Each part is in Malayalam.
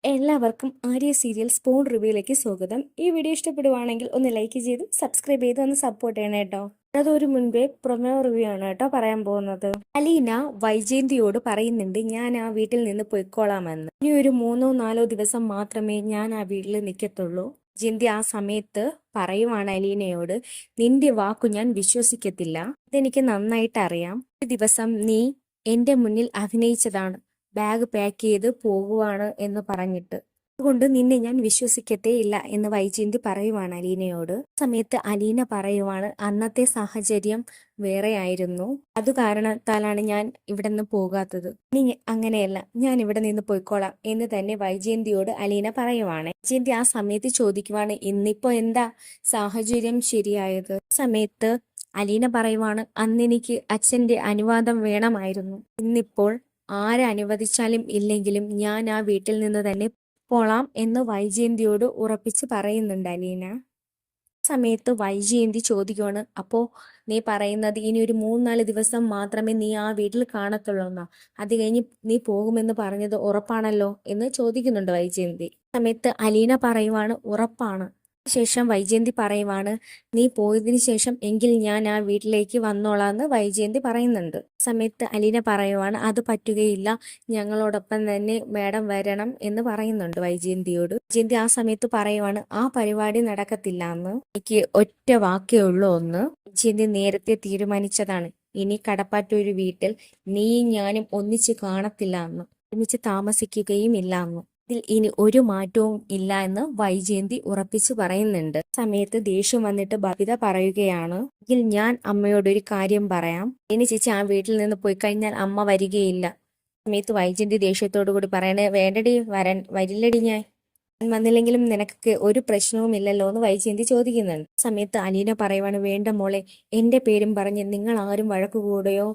എല്ലാവർക്കും ആര്യ സീരിയൽ സ്പൂൺ റിവ്യൂയിലേക്ക് സ്വാഗതം. ഈ വീഡിയോ ഇഷ്ടപ്പെടുവാണെങ്കിൽ ഒന്ന് ലൈക്ക് ചെയ്ത് സബ്സ്ക്രൈബ് ചെയ്ത് ഒന്ന് സപ്പോർട്ട് ചെയ്യണം കേട്ടോ. അതൊരു മുൻപേ പ്രൊമോ റിവ്യൂ ആണ് കേട്ടോ പറയാൻ പോകുന്നത്. അലീന വൈജയന്തിയോട് പറയുന്നുണ്ട്, ഞാൻ ആ വീട്ടിൽ നിന്ന് പൊയ്ക്കോളാമെന്ന്. ഇനി ഒരു 3-4 ദിവസം മാത്രമേ ഞാൻ ആ വീട്ടിൽ നിൽക്കത്തുള്ളൂ. ജയന്തി ആ സമയത്ത് പറയുവാണ് അലീനയോട്, നിന്റെ വാക്കു ഞാൻ വിശ്വസിക്കത്തില്ല, ഇതെനിക്ക് നന്നായിട്ട് അറിയാം. ഒരു ദിവസം നീ എന്റെ മുന്നിൽ അഭിനയിച്ചതാണ്, ബാഗ് പാക്ക് ചെയ്ത് പോകുവാണ് എന്ന് പറഞ്ഞിട്ട്, അതുകൊണ്ട് നിന്നെ ഞാൻ വിശ്വസിക്കത്തേ ഇല്ല എന്ന് വൈജയന്തി പറയുവാണ് അലീനയോട്. സമയത്ത് അലീന പറയുവാണ്, അന്നത്തെ സാഹചര്യം വേറെ ആയിരുന്നു, അത് കാരണത്താലാണ് ഞാൻ ഇവിടെ നിന്ന് പോകാത്തത്. ഇനി അങ്ങനെയല്ല, ഞാൻ ഇവിടെ നിന്ന് പോയിക്കോളാം എന്ന് തന്നെ വൈജയന്തിയോട് അലീന പറയുവാണ്. വൈജയന്തി ആ സമയത്ത് ചോദിക്കുവാണ്, ഇന്നിപ്പോ എന്താ സാഹചര്യം ശരിയായത്? സമയത്ത് അലീന പറയുവാണ്, അന്നെനിക്ക് അച്ഛന്റെ അനുവാദം വേണമായിരുന്നു, ഇന്നിപ്പോൾ ആരനുവദിച്ചാലും ഇല്ലെങ്കിലും ഞാൻ ആ വീട്ടിൽ നിന്ന് തന്നെ പോളാം എന്ന് വൈജയന്തിയോട് ഉറപ്പിച്ച് പറയുന്നുണ്ട് അലീന. സമയത്ത് വൈജയന്തി ചോദിക്കുവാണ്, അപ്പോ നീ പറയുന്നത് ഇനി ഒരു 3-4 ദിവസം മാത്രമേ നീ ആ വീട്ടിൽ കാണത്തുള്ളൂ എന്നാ? അത് കഴിഞ്ഞ് നീ പോകുമെന്ന് പറഞ്ഞത് ഉറപ്പാണല്ലോ എന്ന് ചോദിക്കുന്നുണ്ട് വൈജയന്തി. സമയത്ത് അലീന പറയുവാണ്, ഉറപ്പാണ്. ശേഷം വൈജയന്തി പറയുവാണ്, നീ പോയതിനു ശേഷം എങ്കിൽ ഞാൻ ആ വീട്ടിലേക്ക് വന്നോളാന്ന് വൈജയന്തി പറയുന്നുണ്ട്. സമയത്ത് അലീന പറയുവാണ്, അത് പറ്റുകയില്ല, ഞങ്ങളോടൊപ്പം തന്നെ മാഡം വരണം എന്ന് പറയുന്നുണ്ട് വൈജയന്തിയോട്. വൈജയന്തി ആ സമയത്ത് പറയുവാണ്, ആ പരിപാടി നടക്കത്തില്ല എന്ന്, എനിക്ക് ഒറ്റ വാക്കേ ഉള്ളൂ എന്ന്. വൈജയന്തി നേരത്തെ തീരുമാനിച്ചതാണ്, ഇനി കടപ്പാറ്റൊരു വീട്ടിൽ നീയും ഞാനും ഒന്നിച്ച് കാണത്തില്ല എന്ന്, ഒരുമിച്ച് താമസിക്കുകയും ഇല്ല എന്ന്, ഇതിൽ ഇനി ഒരു മാറ്റവും ഇല്ല എന്ന് വൈജയന്തി ഉറപ്പിച്ചു പറയുന്നുണ്ട്. സമയത്ത് ദേഷ്യം വന്നിട്ട് ബബിത പറയുകയാണ്, എങ്കിൽ ഞാൻ അമ്മയോടൊരു കാര്യം പറയാം, ഇനി ചേച്ചി ആ വീട്ടിൽ നിന്ന് പോയി കഴിഞ്ഞാൽ അമ്മ വരികയില്ല. സമയത്ത് വൈജയന്തി ദേഷ്യത്തോടു കൂടി പറയണേ, വേണ്ടടി, വരില്ലടി, ഞാൻ വന്നില്ലെങ്കിലും നിനക്ക് ഒരു പ്രശ്നവും ഇല്ലല്ലോ എന്ന് വൈജയന്തി ചോദിക്കുന്നുണ്ട്. സമയത്ത് അലീന പറയുവാണ്, വേണ്ട മോളെ, എന്റെ പേരും പറഞ്ഞ് നിങ്ങൾ ആരും വഴക്ക് കൂടുകയോ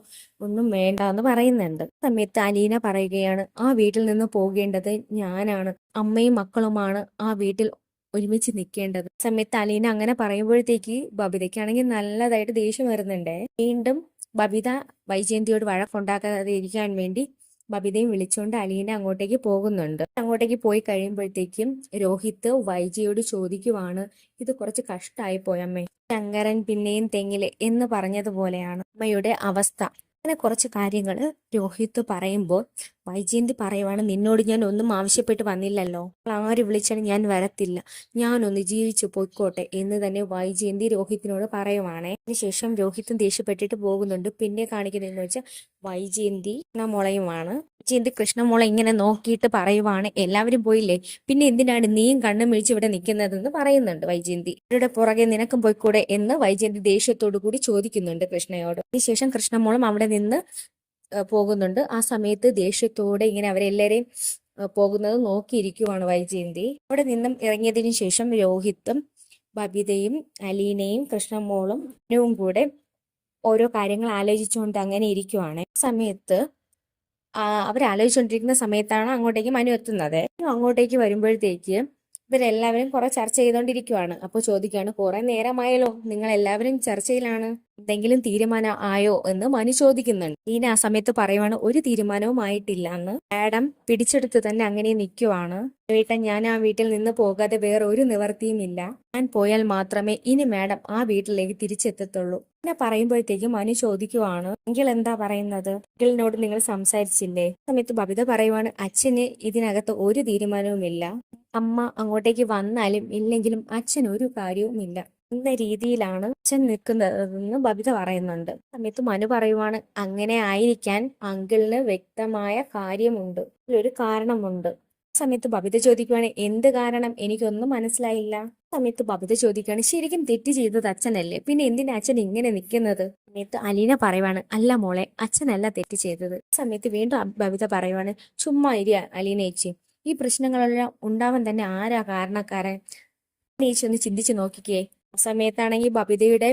ഒന്നും വേണ്ട എന്ന് പറയുന്നുണ്ട്. സമയത്ത് അലീന പറയുകയാണ്, ആ വീട്ടിൽ നിന്ന് പോകേണ്ടത് ഞാനാണ്, അമ്മയും മക്കളുമാണ് ആ വീട്ടിൽ ഒരുമിച്ച് നിൽക്കേണ്ടത്. സമയത്ത് അലീന അങ്ങനെ പറയുമ്പോഴത്തേക്ക് ബബിതയ്ക്കാണെങ്കിൽ നല്ലതായിട്ട് ദേഷ്യം വരുന്നുണ്ടേ. വീണ്ടും ബബിത വൈജയന്തിയോട് വഴക്കുണ്ടാക്കാതെ ഇരിക്കാൻ വേണ്ടി ബബിതയും വിളിച്ചുകൊണ്ട് അലീന അങ്ങോട്ടേക്ക് പോകുന്നുണ്ട്. അങ്ങോട്ടേക്ക് പോയി കഴിയുമ്പോഴത്തേക്കും രോഹിത് വൈജയോട് ചോദിക്കുവാണ്, ഇത് കുറച്ച് കഷ്ടായി പോയമ്മേ, ശങ്കരൻ പിന്നെയും തെങ്ങില് എന്ന് പറഞ്ഞതുപോലെയാണ് അമ്മയുടെ അവസ്ഥ. അങ്ങനെ കുറച്ച് കാര്യങ്ങൾ രോഹിത് പറയുമ്പോൾ വൈജയന്തി പറയുവാണ്, നിന്നോട് ഞാൻ ഒന്നും ആവശ്യപ്പെട്ട് വന്നില്ലല്ലോ, ആര് വിളിച്ചാലും ഞാൻ വരത്തില്ല, ഞാനൊന്ന് ജീവിച്ചു പോയിക്കോട്ടെ എന്ന് തന്നെ വൈജയന്തി രോഹിത്തിനോട് പറയുവാണേ. അതിനുശേഷം രോഹിത്തും ദേഷ്യപ്പെട്ടിട്ട് പോകുന്നുണ്ട്. പിന്നെ കാണിക്കുന്നതെന്ന് വെച്ചാൽ വൈജയന്തി കൃഷ്ണമോളയുമാണ്. വൈജയന്തി കൃഷ്ണമോളെ ഇങ്ങനെ നോക്കിയിട്ട് പറയുവാണ്, എല്ലാവരും പോയില്ലേ, പിന്നെ എന്തിനാണ് നീയും കണ്ണും മിഴിച്ച് ഇവിടെ നിൽക്കുന്നതെന്ന് പറയുന്നുണ്ട് വൈജയന്തി. ഇവരുടെ പുറകെ നിനക്കും പോയിക്കൂടെ എന്ന് വൈജയന്തി ദേഷ്യത്തോടു കൂടി ചോദിക്കുന്നുണ്ട് കൃഷ്ണയോട്. അതിനുശേഷം കൃഷ്ണമോളും അവിടെ നിന്ന് പോകുന്നുണ്ട്. ആ സമയത്ത് ദേഷ്യത്തോടെ ഇങ്ങനെ അവരെല്ലാരെയും പോകുന്നത് നോക്കിയിരിക്കുവാണ് വൈജയന്തി. അവിടെ നിന്നും ഇറങ്ങിയതിനു ശേഷം രോഹിത്തും ബബിതയും അലീനയും കൃഷ്ണമോളും കൂടെ ഓരോ കാര്യങ്ങൾ ആലോചിച്ചുകൊണ്ട് അങ്ങനെ ഇരിക്കുവാണ്. സമയത്ത് അവരാലോചിച്ചുകൊണ്ടിരിക്കുന്ന സമയത്താണ് അങ്ങോട്ടേക്ക് മനു എത്തുന്നത്. അങ്ങോട്ടേക്ക് വരുമ്പോഴത്തേക്ക് ഇവരെല്ലാവരും കുറെ ചർച്ച ചെയ്തുകൊണ്ടിരിക്കുവാണ്. അപ്പോൾ ചോദിക്കുകയാണ്, കുറെ നേരമായല്ലോ, നിങ്ങൾ എല്ലാവരും ചർച്ചയിലാണ്, എന്തെങ്കിലും തീരുമാനം ആയോ എന്ന് മനു ചോദിക്കുന്നുണ്ട്. ഈന ആ സമയത്ത് പറയുവാണ്, ഒരു തീരുമാനവും ആയിട്ടില്ല എന്ന്, മാഡം പിടിച്ചെടുത്ത് തന്നെ അങ്ങനെ നിൽക്കുവാണ്. വീട്ടൻ ഞാൻ ആ വീട്ടിൽ നിന്ന് പോകാതെ വേറെ ഒരു നിവർത്തിയും ഇല്ല, ഞാൻ പോയാൽ മാത്രമേ ഇനി മാഡം ആ വീട്ടിലേക്ക് തിരിച്ചെത്തത്തുള്ളൂ. പിന്നെ പറയുമ്പോഴത്തേക്കും മനു ചോദിക്കുവാണ്, എങ്കിൽ എന്താ പറയുന്നത്, എങ്കിലിനോട് നിങ്ങൾ സംസാരിച്ചില്ലേ? സമയത്ത് ബബിത പറയുവാണ്, അച്ഛന് ഇതിനകത്ത് ഒരു തീരുമാനവുമില്ല, അമ്മ അങ്ങോട്ടേക്ക് വന്നാലും ഇല്ലെങ്കിലും അച്ഛൻ ഒരു കാര്യവുമില്ല എന്ന രീതിയിലാണ് അച്ഛൻ നിൽക്കുന്നതെന്ന് ബബിത പറയുന്നുണ്ട്. സമയത്ത് മനു പറയുവാണ്, അങ്ങനെ ആയിരിക്കാൻ അങ്കിളിന് വ്യക്തമായ കാര്യമുണ്ട്, ഒരു കാരണമുണ്ട്. സമയത്ത് ബബിത ചോദിക്കുവാണ്, എന്ത് കാരണം, എനിക്കൊന്നും മനസ്സിലായില്ല. സമയത്ത് ബബിത ചോദിക്കുകയാണ്, ശരിക്കും തെറ്റ് ചെയ്തത് അച്ഛനല്ലേ, പിന്നെ എന്തിനാ അച്ഛൻ ഇങ്ങനെ നിൽക്കുന്നത്? സമയത്ത് അലീന പറയുവാണ്, അല്ല മോളെ, അച്ഛനല്ല തെറ്റ് ചെയ്തത്. സമയത്ത് വീണ്ടും ബബിത പറയുവാണ്, ചുമ്മാ ഇരിയ അലീന ചേച്ചി, ഈ പ്രശ്നങ്ങളെല്ലാം ഉണ്ടാവാൻ തന്നെ ആരാ കാരണക്കാരൻ? ചേച്ചി ഒന്ന് ചിന്തിച്ചു നോക്കിക്കേ. ആ സമയത്താണെങ്കിൽ ബബിതയുടെ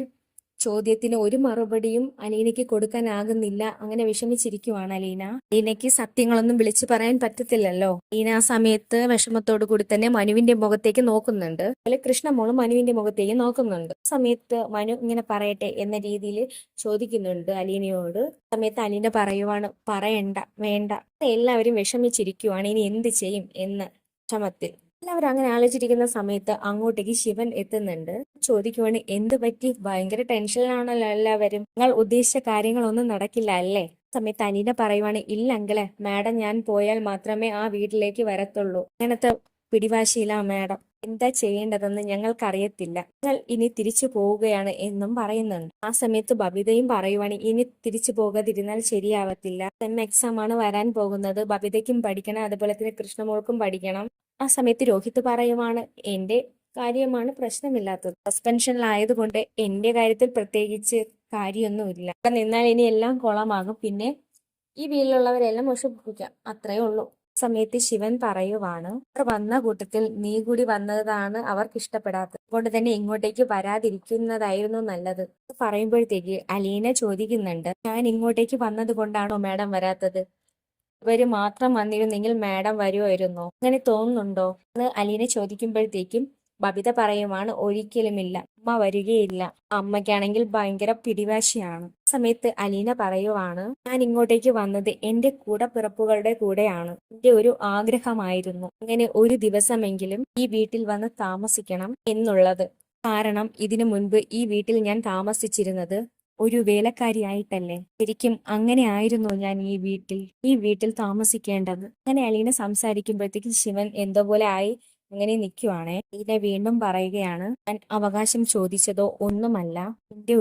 ചോദ്യത്തിന് ഒരു മറുപടിയും അലീനയ്ക്ക് കൊടുക്കാനാകുന്നില്ല. അങ്ങനെ വിഷമിച്ചിരിക്കുവാണ് അലീന. അലീനയ്ക്ക് സത്യങ്ങളൊന്നും വിളിച്ചു പറയാൻ പറ്റത്തില്ലല്ലോ. അലീന ആ സമയത്ത് വിഷമത്തോടു കൂടി തന്നെ മനുവിന്റെ മുഖത്തേക്ക് നോക്കുന്നുണ്ട്. അതുപോലെ കൃഷ്ണമോളും മനുവിന്റെ മുഖത്തേക്ക് നോക്കുന്നുണ്ട്. സമയത്ത് മനു ഇങ്ങനെ പറയട്ടെ എന്ന രീതിയിൽ ചോദിക്കുന്നുണ്ട് അലീനയോട്. സമയത്ത് അലീന പറയുവാണ്, പറയണ്ട, വേണ്ട, എല്ലാവരും വിഷമിച്ചിരിക്കുവാണ്, ഇനി എന്ത് ചെയ്യും എന്ന്. ശ്രമത്തിൽ. എല്ലാവരും അങ്ങനെ ആലോചിച്ചിരിക്കുന്ന സമയത്ത് അങ്ങോട്ടേക്ക് ശിവൻ എത്തുന്നുണ്ട്. ചോദിക്കുവാണ്, എന്ത് പറ്റി? ഭയങ്കര ടെൻഷനിലാണല്ലോ എല്ലാവരും. നിങ്ങൾ ഉദ്ദേശിച്ച കാര്യങ്ങളൊന്നും നടക്കില്ല അല്ലേ? സമയത്ത് അനീന പറയുവാണ്, ഇല്ല അങ്കിളെ, മാഡം ഞാൻ പോയാൽ മാത്രമേ ആ വീട്ടിലേക്ക് വരത്തുള്ളൂ. അങ്ങനത്തെ പിടിവാശിയില്ല മാഡം. എന്താ ചെയ്യേണ്ടതെന്ന് ഞങ്ങൾക്കറിയത്തില്ല. ഞങ്ങൾ ഇനി തിരിച്ചു പോവുകയാണ് എന്നും പറയുന്നുണ്ട്. ആ സമയത്ത് ബബിതയും പറയുവാണ്, ഇനി തിരിച്ചു പോകാതിരുന്നാൽ ശരിയാവത്തില്ല. സെം എക്സാം ആണ് വരാൻ പോകുന്നത്. ബബിതയ്ക്കും പഠിക്കണം, അതുപോലെ തന്നെ കൃഷ്ണമോൾക്കും പഠിക്കണം. ആ സമയത്ത് രോഹിത് പറയുവാണ്, എന്റെ കാര്യമാണ് പ്രശ്നമില്ലാത്തത്. സസ്പെൻഷനിലായതുകൊണ്ട് എന്റെ കാര്യത്തിൽ പ്രത്യേകിച്ച് കാര്യമൊന്നുമില്ല. ഇവിടെ നിന്നാൽ ഇനി എല്ലാം കുളമാകും. പിന്നെ ഈ വീട്ടിലുള്ളവരെല്ലാം മോശിപ്പിക്കാം, അത്രേ ഉള്ളൂ. സമയത്ത് ശിവൻ പറയുവാണ്, അവർ വന്ന കൂട്ടത്തിൽ നീ കൂടി വന്നതാണ് അവർക്ക് ഇഷ്ടപ്പെടാത്തത്. അതുകൊണ്ട് തന്നെ ഇങ്ങോട്ടേക്ക് വരാതിരിക്കുന്നതായിരുന്നു നല്ലത്. പറയുമ്പോഴത്തേക്ക് അലീന ചോദിക്കുന്നുണ്ട്, ഞാൻ ഇങ്ങോട്ടേക്ക് വന്നത് കൊണ്ടാണോ മാഡം വരാത്തത്? ഇവര് മാത്രം വന്നിരുന്നെങ്കിൽ മാഡം വരുമായിരുന്നോ? അങ്ങനെ തോന്നുന്നുണ്ടോ എന്ന് അലീന ചോദിക്കുമ്പോഴത്തേക്കും ബബിത പറയുവാണ്, ഒരിക്കലുമില്ല, അമ്മ വരികയില്ല. അമ്മയ്ക്കാണെങ്കിൽ ഭയങ്കര പിടിവാശിയാണ്. സമയത്ത് അലീന പറയുവാണ്, ഞാൻ ഇങ്ങോട്ടേക്ക് വന്നത് എന്റെ കൂടപ്പിറപ്പുകളുടെ കൂടെയാണ്. എന്റെ ഒരു ആഗ്രഹമായിരുന്നു അങ്ങനെ ഒരു ദിവസമെങ്കിലും ഈ വീട്ടിൽ വന്ന് താമസിക്കണം എന്നുള്ളത്. കാരണം ഇതിനു മുൻപ് ഈ വീട്ടിൽ ഞാൻ താമസിച്ചിരുന്നത് ഒരു വേലക്കാരിയായിട്ടല്ലേ? ശരിക്കും അങ്ങനെ ആയിരുന്നു ഞാൻ ഈ വീട്ടിൽ താമസിക്കേണ്ടത്. അങ്ങനെ അലീന സംസാരിക്കുമ്പോഴത്തേക്കും ശിവൻ എന്തോ പോലെ ആയി അങ്ങനെ നിൽക്കുവാണേ. അലീന വീണ്ടും പറയുകയാണ്, ഞാൻ അവകാശം ചോദിച്ചതോ ഒന്നുമല്ല. എന്റെ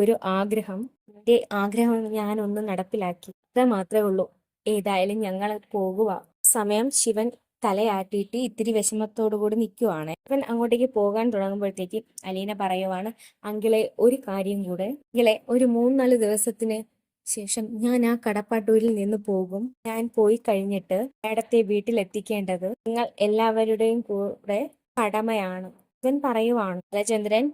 ആഗ്രഹം ഞാൻ ഒന്ന് നടപ്പിലാക്കി, അത്ര മാത്രമേ ഉള്ളൂ. ഏതായാലും ഞങ്ങൾ പോകുക. സമയം ശിവൻ തലയാട്ടിയിട്ട് ഇത്തിരി വിഷമത്തോടു കൂടി നിൽക്കുവാണ്. ഇവൻ അങ്ങോട്ടേക്ക് പോകാൻ തുടങ്ങുമ്പോഴത്തേക്ക് അലീന പറയുവാണ്, അങ്കിളെ ഒരു കാര്യം കൂടെ. അങ്കിളെ, ഒരു 3-4 ദിവസത്തിന് ശേഷം ഞാൻ ആ കടപ്പാട്ടൂരിൽ നിന്ന് പോകും. ഞാൻ പോയി കഴിഞ്ഞിട്ട് മാഡത്തെ വീട്ടിലെത്തിക്കേണ്ടത് നിങ്ങൾ എല്ലാവരുടെയും കൂടെ കടമയാണ്. ഇവൻ പറയുവാണ്, ബാലചന്ദ്രൻ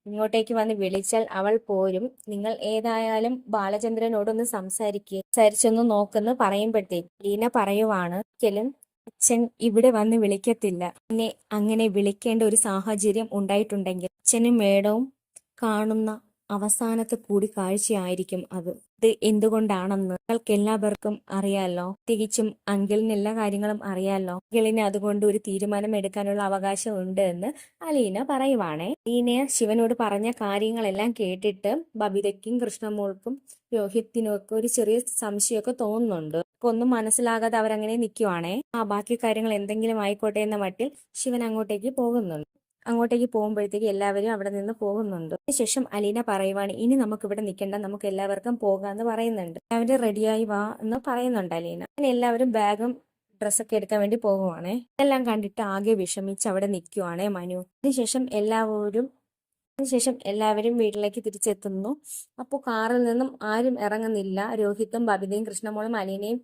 ഇങ്ങോട്ടേക്ക് വന്ന് വിളിച്ചാൽ അവൾ പോരും. നിങ്ങൾ ഏതായാലും ബാലചന്ദ്രനോടൊന്ന് സംസാരിച്ചൊന്ന് നോക്കെന്ന് പറയുമ്പോഴത്തേക്ക് ലീന പറയുവാണ്, ഒരിക്കലും അച്ഛൻ ഇവിടെ വന്ന് വിളിക്കത്തില്ല. പിന്നെ അങ്ങനെ വിളിക്കേണ്ട ഒരു സാഹചര്യം ഉണ്ടായിട്ടുണ്ടെങ്കിൽ അച്ഛനും മേഡവും കാണുന്ന അവസാനത്തെ കൂടിക്കാഴ്ചയായിരിക്കും അത്. ഇത് എന്തുകൊണ്ടാണെന്ന് നിങ്ങൾക്ക് എല്ലാവർക്കും അറിയാലോ. തികച്ചും അങ്കിളിന് എല്ലാ കാര്യങ്ങളും അറിയാലോ. അങ്കിളിന് അതുകൊണ്ട് ഒരു തീരുമാനം എടുക്കാനുള്ള അവകാശം ഉണ്ട് എന്ന് അലീന പറയുവാണേ. അലീന ശിവനോട് പറഞ്ഞ കാര്യങ്ങളെല്ലാം കേട്ടിട്ട് ബബിതയ്ക്കും കൃഷ്ണമോൾക്കും രോഹിത്തിനും ഒക്കെ ഒരു ചെറിയ സംശയമൊക്കെ തോന്നുന്നുണ്ട്. ഒന്നും മനസ്സിലാകാതെ അവരങ്ങനെ നിൽക്കുവാണേ. ബാക്കി കാര്യങ്ങൾ എന്തെങ്കിലും ആയിക്കോട്ടെ എന്ന മട്ടിൽ ശിവൻ അങ്ങോട്ടേക്ക് പോകുമ്പോഴത്തേക്ക് എല്ലാവരും അവിടെ നിന്ന് പോകുന്നുണ്ട്. അതിനുശേഷം അലീന പറയുവാണ്, ഇനി നമുക്ക് ഇവിടെ നിൽക്കേണ്ട, നമുക്ക് എല്ലാവർക്കും പോകാന്ന് പറയുന്നുണ്ട്. എല്ലാവരും റെഡിയായി വാ എന്ന് പറയുന്നുണ്ട് അലീന. അങ്ങനെ എല്ലാവരും ബാഗും ഡ്രസ്സൊക്കെ എടുക്കാൻ വേണ്ടി പോകുവാണേ. എല്ലാം കണ്ടിട്ട് ആകെ വിഷമിച്ച് അവിടെ നിൽക്കുവാണേ മനു. അതിനുശേഷം എല്ലാവരും വീട്ടിലേക്ക് തിരിച്ചെത്തുന്നു. അപ്പോൾ കാറിൽ നിന്നും ആരും ഇറങ്ങുന്നില്ല. രോഹിത്തും ബബിതയും കൃഷ്ണമോളും അലീനയും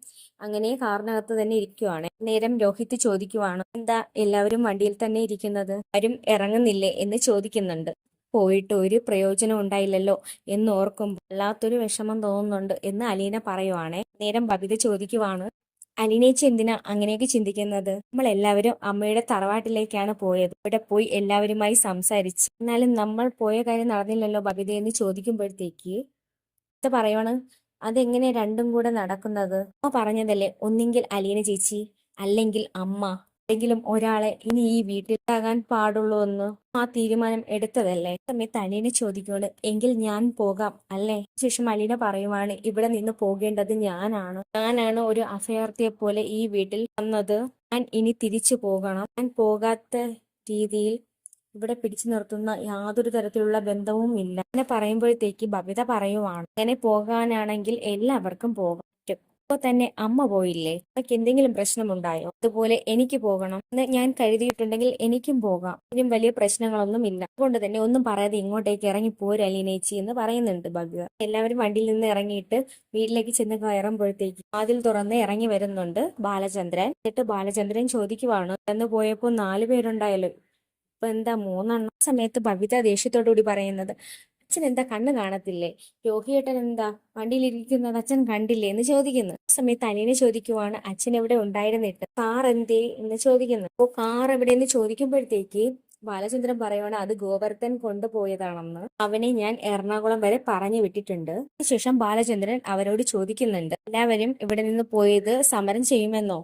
അങ്ങനെ കാറിനകത്ത് തന്നെ ഇരിക്കുവാണ്. നേരം രോഹിത്ത് ചോദിക്കുവാണ്, എന്താ എല്ലാവരും വണ്ടിയിൽ തന്നെ ഇരിക്കുന്നത്, ആരും ഇറങ്ങുന്നില്ലേ എന്ന് ചോദിക്കുന്നുണ്ട്. പോയിട്ട് ഒരു പ്രയോജനം ഉണ്ടായില്ലല്ലോ എന്ന് ഓർക്കുമ്പോൾ വല്ലാത്തൊരു വിഷമം തോന്നുന്നുണ്ട് എന്ന് അലീന പറയുവാണേ. നേരം ബബിത ചോദിക്കുവാണ്, അലീനേച്ചി എന്തിനാ അങ്ങനെയൊക്കെ ചിന്തിക്കുന്നത്? നമ്മൾ എല്ലാവരും അമ്മയുടെ തറവാട്ടിലേക്കാണ് പോയത്. ഇവിടെ പോയി എല്ലാവരുമായി സംസാരിച്ച്, എന്നാലും നമ്മൾ പോയ കാര്യം നടന്നില്ലല്ലോ ബബിത എന്ന് ചോദിക്കുമ്പോഴത്തേക്ക് ഇത് പറയുവാണ്, അതെങ്ങനെ രണ്ടും കൂടെ നടക്കുന്നത്? അമ്മ പറഞ്ഞതല്ലേ, ഒന്നെങ്കിൽ അലീന ചേച്ചി അല്ലെങ്കിൽ അമ്മ, എന്തെങ്കിലും ഒരാളെ ഇനി ഈ വീട്ടിലാകാൻ പാടുള്ളൂ എന്ന് ആ തീരുമാനം എടുത്തതല്ലേ. സമയത്ത് അലീന ചോദിക്കുവാണ്, എങ്കിൽ ഞാൻ പോകാം അല്ലേ? ശേഷം അലീന പറയുവാണ്, ഇവിടെ നിന്ന് പോകേണ്ടത് ഞാനാണ് ഒരു അഭയാർത്ഥിയെ പോലെ ഈ വീട്ടിൽ വന്നത്. ഞാൻ ഇനി തിരിച്ചു പോകണം. ഞാൻ പോകാത്ത രീതിയിൽ ഇവിടെ പിടിച്ചു നിർത്തുന്ന യാതൊരു തരത്തിലുള്ള ബന്ധവും ഇല്ല. അങ്ങനെ പറയുമ്പോഴത്തേക്ക് ബബിത പറയുവാണ്, അങ്ങനെ പോകാനാണെങ്കിൽ എല്ലാവർക്കും പോകാം. ഇപ്പൊ തന്നെ അമ്മ പോയില്ലേ, അമ്മയ്ക്ക് എന്തെങ്കിലും പ്രശ്നമുണ്ടായോ? അതുപോലെ എനിക്ക് പോകണം എന്ന് ഞാൻ കരുതിയിട്ടുണ്ടെങ്കിൽ എനിക്കും പോകാം. ഇതിനും വലിയ പ്രശ്നങ്ങളൊന്നും ഇല്ല. അതുകൊണ്ട് തന്നെ ഒന്നും പറയാതെ ഇങ്ങോട്ടേക്ക് ഇറങ്ങി പോര് അലീനേച്ചി എന്ന് പറയുന്നുണ്ട് ബബിത. എല്ലാവരും വണ്ടിയിൽ നിന്ന് ഇറങ്ങിയിട്ട് വീട്ടിലേക്ക് ചെന്ന് കയറുമ്പോഴത്തേക്ക് വാതിൽ തുറന്ന് ഇറങ്ങി വരുന്നുണ്ട് ബാലചന്ദ്രൻ. എന്നിട്ട് ബാലചന്ദ്രൻ ചോദിക്കുവാണ്, എന്ന് പോയപ്പോ 4 പേരുണ്ടായല്ലോ, ഇപ്പൊ എന്താ 3 സമയത്ത് ബബിത ദേഷ്യത്തോടുകൂടി പറയുന്നത്, അച്ഛൻ എന്താ കണ്ണ് കാണത്തില്ലേ? രോഹിയേട്ടൻ എന്താ വണ്ടിയിലിരിക്കുന്നത് അച്ഛൻ കണ്ടില്ലേ എന്ന് ചോദിക്കുന്നു. ആ സമയത്ത് അലീന ചോദിക്കുവാണ്, അച്ഛൻ എവിടെ ഉണ്ടായിരുന്നിട്ട് കാർ എന്തേ എന്ന് ചോദിക്കുന്നു. അപ്പോ കാർ എവിടെയെന്ന് ചോദിക്കുമ്പോഴത്തേക്ക് ബാലചന്ദ്രൻ പറയുവാണ്, അത് ഗോവർദ്ധൻ കൊണ്ടുപോയതാണെന്ന്. അവനെ ഞാൻ എറണാകുളം വരെ പറഞ്ഞു വിട്ടിട്ടുണ്ട്. അതിനുശേഷം ബാലചന്ദ്രൻ അവരോട് ചോദിക്കുന്നുണ്ട്, എല്ലാവരും ഇവിടെ നിന്ന് പോയത് സമരം ചെയ്യുമെന്നോ?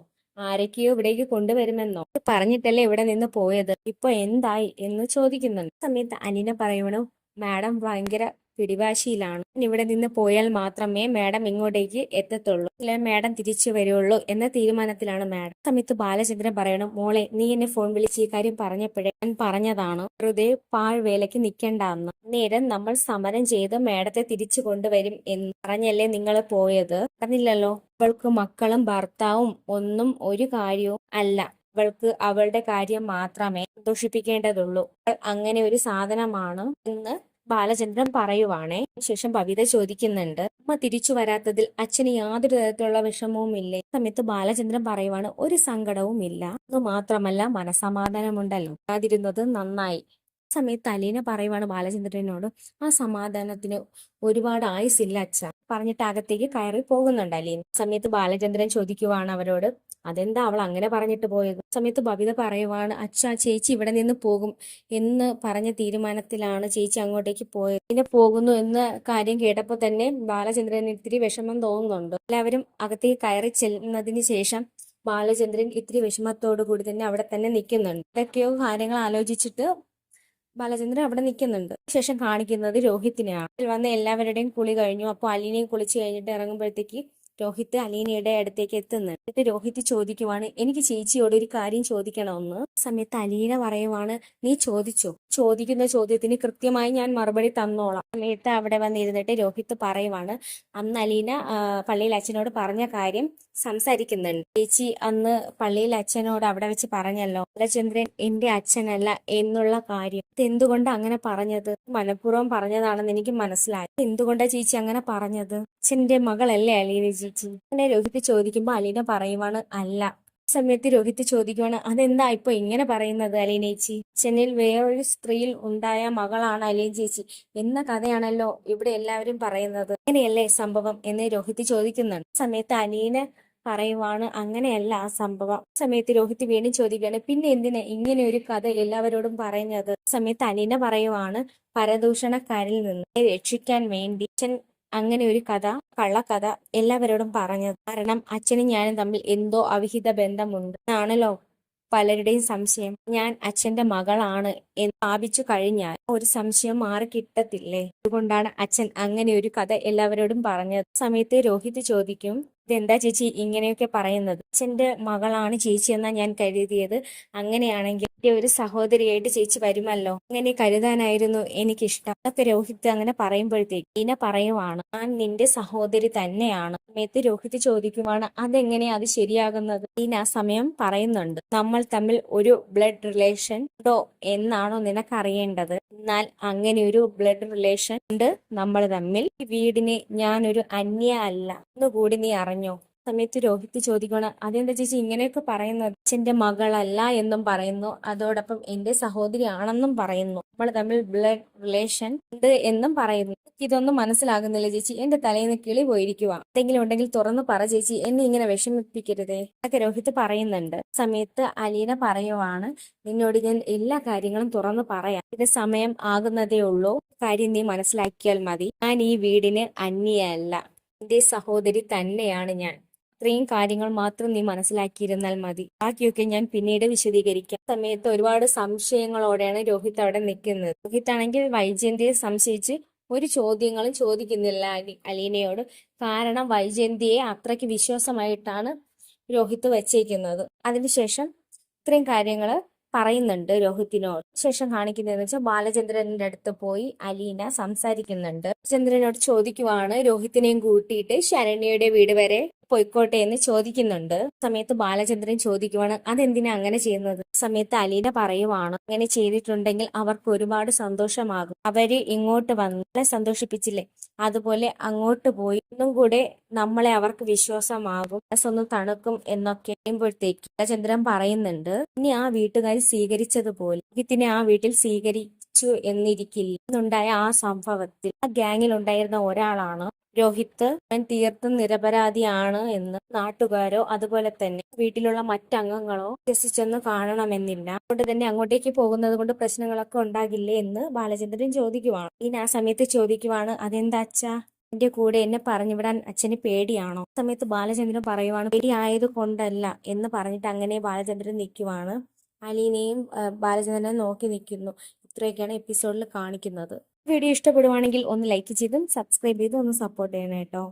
ആരൊക്കെയോ ഇവിടേക്ക് കൊണ്ടുവരുമെന്നോ പറഞ്ഞിട്ടല്ലേ ഇവിടെ നിന്ന് പോയത്, ഇപ്പൊ എന്തായി എന്ന് ചോദിക്കുന്നുണ്ട്. ആ സമയത്ത് അലീന പറയണു, മാഡം ഭയങ്കര പിടിവാശിയിലാണ്. ഇവിടെ നിന്ന് പോയാൽ മാത്രമേ മാഡം ഇങ്ങോട്ടേക്ക് എത്തത്തുള്ളൂ, അല്ലെ മാഡം തിരിച്ചു വരുള്ളൂ എന്ന തീരുമാനത്തിലാണ് മാഡം. സമയത്ത് ബാലചന്ദ്രൻ പറയണം, മോളെ നീ എന്നെ ഫോൺ വിളിച്ച് ഈ കാര്യം പറഞ്ഞപ്പോഴേ ഞാൻ പറഞ്ഞതാണ് വെറുതെ പാഴ്വേലയ്ക്ക് നിൽക്കണ്ടെന്ന്. നേരം നമ്മൾ സമരം ചെയ്ത് മാഡത്തെ തിരിച്ചു കൊണ്ടുവരും എന്ന് പറഞ്ഞല്ലേ നിങ്ങൾ പോയത്? പറഞ്ഞില്ലല്ലോ. അവൾക്ക് മക്കളും ഭർത്താവും ഒന്നും ഒരു കാര്യവും അല്ല. അവൾക്ക് അവളുടെ കാര്യം മാത്രമേ സന്തോഷിപ്പിക്കേണ്ടതുള്ളൂ. അവൾ അങ്ങനെ ഒരു സാധനമാണ് എന്ന് ബാലചന്ദ്രൻ പറയുവാണേ. ശേഷം ബബിത ചോദിക്കുന്നുണ്ട്, അമ്മ തിരിച്ചു വരാത്തതിൽ അച്ഛന് യാതൊരു തരത്തിലുള്ള വിഷമവും ഇല്ലേ? സമയത്ത് ബാലചന്ദ്രൻ പറയുവാണ്, ഒരു സങ്കടവും ഇല്ല. അത് മാത്രമല്ല മനസമാധാനമുണ്ടല്ലോ, അതിരുന്നത് നന്നായി. സമയത്ത് അലീന പറയുവാണ് ബാലചന്ദ്രനോട്, ആ സമാധാനത്തിന് ഒരുപാട് ആയുസില്ല അച്ഛ പറഞ്ഞിട്ട് അകത്തേക്ക് കയറി പോകുന്നുണ്ട് അലീന. സമയത്ത് ബാലചന്ദ്രൻ ചോദിക്കുവാണ് അവരോട്, അതെന്താ അവൾ അങ്ങനെ പറഞ്ഞിട്ട് പോയത്? സമയത്ത് ബബിത പറയുവാണ്, അച്ഛാ ചേച്ചി ഇവിടെ നിന്ന് പോകും എന്ന് പറഞ്ഞ തീരുമാനത്തിലാണ് ചേച്ചി അങ്ങോട്ടേക്ക് പോയത്. പിന്നെ പോകുന്നു എന്ന കാര്യം കേട്ടപ്പോൾ തന്നെ ബാലചന്ദ്രന് ഇത്തിരി വിഷമം തോന്നുന്നുണ്ട്. എല്ലാവരും അകത്തേക്ക് കയറി ചെല്ലുന്നതിന് ശേഷം ബാലചന്ദ്രൻ ഇത്തിരി വിഷമത്തോടു കൂടി തന്നെ അവിടെ തന്നെ നിൽക്കുന്നുണ്ട്. ഇതൊക്കെയോ കാര്യങ്ങൾ ആലോചിച്ചിട്ട് ബാലചന്ദ്രൻ അവിടെ നിൽക്കുന്നുണ്ട്. ശേഷം കാണിക്കുന്നത് രോഹിത്തിനെയാണ്. വന്ന് എല്ലാവരുടെയും കുളി കഴിഞ്ഞു. അപ്പോൾ അലീനയും കുളിച്ച് കഴിഞ്ഞിട്ട് ഇറങ്ങുമ്പോഴത്തേക്ക് രോഹിത്ത് അലീനയുടെ അടുത്തേക്ക് എത്തുന്നുണ്ട്. എന്നിട്ട് രോഹിത്ത് ചോദിക്കുവാണ്, എനിക്ക് ചേച്ചിയോട് ഒരു കാര്യം ചോദിക്കണമെന്ന്. സമയത്ത് അലീന പറയുവാണ്, നീ ചോദിച്ചോ, ചോദിക്കുന്ന ചോദ്യത്തിന് കൃത്യമായി ഞാൻ മറുപടി തന്നോളാം. സമയത്ത് അവിടെ വന്നിരുന്നിട്ട് രോഹിത്ത് പറയുവാണ്, അന്ന് അലീന പള്ളിയിൽ അച്ഛനോട് പറഞ്ഞ കാര്യം സംസാരിക്കുന്നുണ്ട്. ചേച്ചി അന്ന് പള്ളിയിൽ അച്ഛനോട് അവിടെ വെച്ച് പറഞ്ഞല്ലോ ബാലചന്ദ്രൻ എന്റെ അച്ഛനല്ല എന്നുള്ള കാര്യം. എന്തുകൊണ്ടാ അങ്ങനെ പറഞ്ഞത്? മനഃപൂർവ്വം പറഞ്ഞതാണെന്ന് എനിക്ക് മനസ്സിലായി. എന്തുകൊണ്ടാ ചേച്ചി അങ്ങനെ പറഞ്ഞത്? അച്ഛന്റെ മകളല്ലേ അലീന ചേച്ചി? അങ്ങനെ രോഹിത് ചോദിക്കുമ്പോ അലീന പറയുവാണ്, അല്ല. സമയത്ത് രോഹിത് ചോദിക്കുവാണ്, അതെന്താ ഇപ്പൊ ഇങ്ങനെ പറയുന്നത് അലീന ചേച്ചി? അച്ഛനിൽ വേറൊരു സ്ത്രീയിൽ ഉണ്ടായ മകളാണ് അലീന ചേച്ചി എന്ന കഥയാണല്ലോ ഇവിടെ എല്ലാവരും പറയുന്നത്. അങ്ങനെയല്ലേ സംഭവം എന്ന് രോഹിത് ചോദിക്കുന്നുണ്ട്. സമയത്ത് അലീന പറയുവാണ്, അങ്ങനെയല്ല ആ സംഭവം. സമയത്ത് രോഹിത് വീണ്ടും ചോദിക്കുകയാണ്, പിന്നെ എന്തിനാ ഇങ്ങനെ ഒരു കഥ എല്ലാവരോടും പറയുന്നത്? സമയത്ത് അലീന പറയുവാണ്, പരദൂഷണക്കാരിൽ നിന്ന് രക്ഷിക്കാൻ വേണ്ടി അച്ഛൻ അങ്ങനെ ഒരു കഥ, കള്ളക്കഥ എല്ലാവരോടും പറഞ്ഞത്. കാരണം അച്ഛനും ഞാനും തമ്മിൽ എന്തോ അവിഹിത ബന്ധമുണ്ട് എന്നാണല്ലോ പലരുടെയും സംശയം. ഞാൻ അച്ഛന്റെ മകളാണ് എന്ന് സ്ഥാപിച്ചു കഴിഞ്ഞാൽ ഒരു സംശയം മാറി കിട്ടത്തില്ലേ? അതുകൊണ്ടാണ് അച്ഛൻ അങ്ങനെ ഒരു കഥ എല്ലാവരോടും പറഞ്ഞത്. സമയത്ത് രോഹിത് ചോദിക്കും, ഇതെന്താ ചേച്ചി ഇങ്ങനെയൊക്കെ പറയുന്നത്? അച്ഛന്റെ മകളാണ് ചേച്ചി എന്നാ ഞാൻ കരുതിയത്. അങ്ങനെയാണെങ്കിൽ ഒരു സഹോദരിയായിട്ട് ചേച്ചി വരുമല്ലോ, അങ്ങനെ കരുതാനായിരുന്നു എനിക്കിഷ്ടം. അതൊക്കെ രോഹിത് അങ്ങനെ പറയുമ്പോഴത്തേക്ക് ഇന പറയുവാണ്, ഞാൻ നിന്റെ സഹോദരി തന്നെയാണ്. സമയത്ത് രോഹിത് ചോദിക്കുവാണ്, അതെങ്ങനെയാ അത് ശരിയാകുന്നത്? ഈന ആ സമയം പറയുന്നുണ്ട്, നമ്മൾ തമ്മിൽ ഒരു ബ്ലഡ് റിലേഷൻ ഉണ്ടോ എന്നാണോ നിനക്കറിയേണ്ടത്? എന്നാൽ അങ്ങനെ ഒരു ബ്ലഡ് റിലേഷൻ ഉണ്ട് നമ്മൾ തമ്മിൽ. ഈ വീടിന് ഞാനൊരു അന്യ അല്ല എന്നുകൂടി നീ അറിഞ്ഞോ? സമയത്ത് രോഹിത് ചോദിക്കണം, അതെന്താ ചേച്ചി ഇങ്ങനെയൊക്കെ പറയുന്നത്? അച്ഛന്റെ മകളല്ല എന്നും പറയുന്നു, അതോടൊപ്പം എന്റെ സഹോദരി ആണെന്നും പറയുന്നു, നമ്മൾ തമ്മിൽ ബ്ലഡ് റിലേഷൻ ഉണ്ട് എന്നും പറയുന്നു. ഇതൊന്നും മനസ്സിലാകുന്നില്ല ചേച്ചി, എന്റെ തലയിൽ നിന്ന് കിളി പോയിരിക്കുക. എന്തെങ്കിലും ഉണ്ടെങ്കിൽ തുറന്നു പറ ചേച്ചി, എന്നെ ഇങ്ങനെ വിഷമിപ്പിക്കരുതേ എന്നൊക്കെ രോഹിത് പറയുന്നുണ്ട്. സമയത്ത് അലീന പറയുവാണ്, നിന്നോട് ഞാൻ എല്ലാ കാര്യങ്ങളും തുറന്നു പറയാം, ഇത് സമയം ആകുന്നതേ ഉള്ളൂ, കാര്യം നീ മനസ്സിലാക്കിയാൽ മതി. ഞാൻ ഈ വീടിന് അന്യയല്ല, എന്റെ സഹോദരി തന്നെയാണ് ഞാൻ. ഇത്രയും കാര്യങ്ങൾ മാത്രം നീ മനസ്സിലാക്കിയിരുന്നാൽ മതി, ബാക്കിയൊക്കെ ഞാൻ പിന്നീട് വിശദീകരിക്കാം. സമയത്ത് ഒരുപാട് സംശയങ്ങളോടെയാണ് രോഹിത് അവിടെ നിൽക്കുന്നത്. രോഹിത് ആണെങ്കിൽ വൈജയന്തിയെ സംശയിച്ച് ഒരു ചോദ്യങ്ങളും ചോദിക്കുന്നില്ല അലീനയോട്. കാരണം വൈജയന്തിയെ അത്രയ്ക്ക് വിശ്വാസമായിട്ടാണ് രോഹിത് വെച്ചേക്കുന്നത്. അതിനുശേഷം ഇത്രയും കാര്യങ്ങൾ പറയുന്നുണ്ട് രോഹിത്തിനോട്. ശേഷം കാണിക്കുന്നതെന്ന് വെച്ചാൽ ബാലചന്ദ്രന്റെ അടുത്ത് പോയി അലീന സംസാരിക്കുന്നുണ്ട്. ചന്ദ്രനോട് ചോദിക്കുവാണ്, രോഹിത്തിനെയും കൂട്ടിയിട്ട് ശരണ്യയുടെ വീട് വരെ പോയിക്കോട്ടെ എന്ന് ചോദിക്കുന്നുണ്ട്. സമയത്ത് ബാലചന്ദ്രൻ ചോദിക്കുവാണ്, അതെന്തിനാ അങ്ങനെ ചെയ്യുന്നത്? സമയത്ത് അലീന പറയുവാണ്, അങ്ങനെ ചെയ്തിട്ടുണ്ടെങ്കിൽ അവർക്ക് ഒരുപാട് സന്തോഷമാകും. അവര് ഇങ്ങോട്ട് വന്ന് സന്തോഷിപ്പിച്ചില്ലേ, അതുപോലെ അങ്ങോട്ട് പോയി ഒന്നും കൂടെ നമ്മളെ അവർക്ക് വിശ്വാസമാകും, മനസ്സൊന്ന് തണുക്കും എന്നൊക്കെ പറയുമ്പോഴത്തേക്ക് ബാലചന്ദ്രൻ പറയുന്നുണ്ട്, ഇനി ആ വീട്ടുകാർ സ്വീകരിച്ചതുപോലെ രോഹിത്തിനെ ആ വീട്ടിൽ സ്വീകരിച്ചു എന്നിരിക്കില്ല. എന്നുണ്ടായ ആ സംഭവത്തിൽ ആ ഗ്യാങ്ങിൽ ഉണ്ടായിരുന്ന ഒരാളാണ് രോഹിത്. അവൻ തീർത്തും നിരപരാധിയാണ് എന്ന് നാട്ടുകാരോ അതുപോലെ തന്നെ വീട്ടിലുള്ള മറ്റംഗങ്ങളോ വിശ്വസിച്ചൊന്ന് കാണണമെന്നില്ല. അതുകൊണ്ട് തന്നെ അങ്ങോട്ടേക്ക് പോകുന്നത് കൊണ്ട് പ്രശ്നങ്ങളൊക്കെ ഉണ്ടാകില്ലേ എന്ന് ബാലചന്ദ്രൻ ചോദിക്കുവാണ്. ഇനി ആ സമയത്ത് ചോദിക്കുവാണ്, അതെന്താ അച്ഛാ എന്റെ കൂടെ എന്നെ പറഞ്ഞു വിടാൻ അച്ഛന് പേടിയാണോ? ആ സമയത്ത് ബാലചന്ദ്രൻ പറയുവാണ് പേടിയായത് കൊണ്ടല്ല എന്ന് പറഞ്ഞിട്ട് അങ്ങനെ ബാലചന്ദ്രൻ നിൽക്കുവാണ്. അലീനയും ബാലചന്ദ്രനെ നോക്കി നിൽക്കുന്നു. ഇത്രയൊക്കെയാണ് എപ്പിസോഡിൽ കാണിക്കുന്നത്. വീഡിയോ ഇഷ്ടപ്പെടുവാണെങ്കിൽ ഒന്ന് ലൈക്ക് ചെയ്തും സബ്സ്ക്രൈബ് ചെയ്തും ഒന്ന് സപ്പോർട്ട് ചെയ്യണം കേട്ടോ.